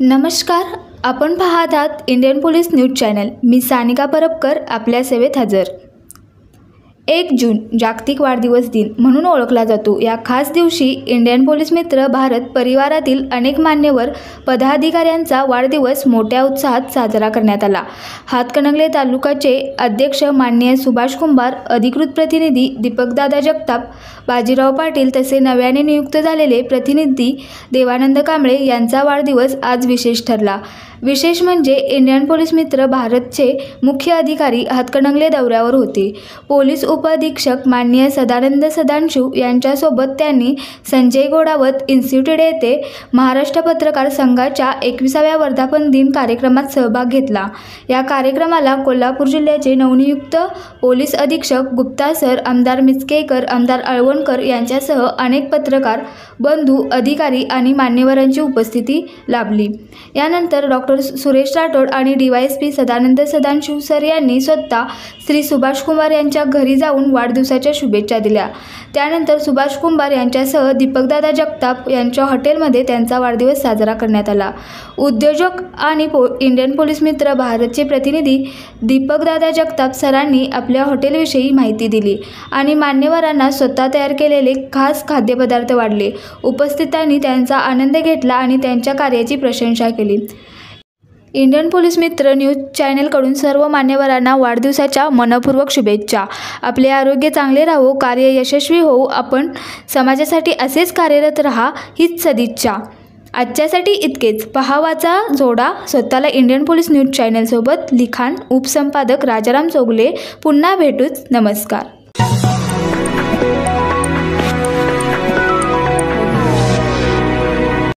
नमस्कार, आपण पाहत आहात इंडियन पोलीस न्यूज चॅनल। मी सानिका परबकर आपल्या सेवेत हजर। 1 जून जागतिक वाढदिवस दिन म्हणून ओळखला जातो। या खास दिवशी इंडियन पोलीस मित्र भारत परिवारातील अनेक मान्यवर पदाधिकाऱ्यांचा वाढदिवस मोठ्या उत्साहात साजरा करण्यात आला। हातकणंगले तालुक्याचे अध्यक्ष माननीय सुभाष कुंभार, अधिकृत प्रतिनिधी दीपकदादा जगताप, बाजीराव पाटील तसे नव्याने नियुक्त झालेले प्रतिनिधी देवानंद कांबळे यांचा वाढदिवस आज विशेष ठरला। विशेष म्हणजे इंडियन पोलीस मित्र भारतचे मुख्य अधिकारी हातकणंगले दौऱ्यावर होते। पोलीस उपअधीक्षक माननीय सदानंद सदांशू यांच्यासोबत त्यांनी संजय घोडावत इन्स्टिट्यूट येथे महाराष्ट्र पत्रकार संघाच्या 21व्या वर्धापन दिन कार्यक्रमात सहभाग घेतला। या कार्यक्रमाला कोल्हापूर जिल्ह्याचे नवनियुक्त पोलीस अधीक्षक गुप्ता सर, आमदार मिचकेकर, आमदार अळवणकर यांच्यासह अनेक पत्रकार बंधू, अधिकारी आणि मान्यवरांची उपस्थिती लाभली। यानंतर डॉक्टर सुरेश राठोड आणि DYSP सदानंद सदांशू सर यांनी स्वतः श्री सुभाष कुंभार यांच्या घरी जाऊन वाढदिवसाच्या शुभेच्छा दिल्या। त्यानंतर सुभाष कुंभार यांच्यासह दीपकदादा जगताप यांच्या हॉटेलमध्ये त्यांचा वाढदिवस साजरा करण्यात आला। उद्योजक आणि इंडियन पोलीस मित्र भारतचे प्रतिनिधी दीपकदादा जगताप सरांनी आपल्या हॉटेलविषयी माहिती दिली आणि मान्यवरांना स्वतः तयार केलेले खास खाद्यपदार्थ वाढले। उपस्थितांनी त्यांचा आनंद घेतला आणि त्यांच्या कार्याची प्रशंसा केली। इंडियन पोलीस मित्र न्यूज चॅनलकडून सर्व मान्यवरांना वाढदिवसाच्या मनपूर्वक शुभेच्छा। आपले आरोग्य चांगले राहो, कार्य यशस्वी होऊ, आपण समाजासाठी असेच कार्यरत रहा, हीच सदिच्छा। आजच्यासाठी इतकेच। पहा, वाचा, जोडा स्वतःला इंडियन पोलीस न्यूज चॅनलसोबत। लिखाण उपसंपादक राजाराम चौगले। पुन्हा भेटूच। नमस्कार।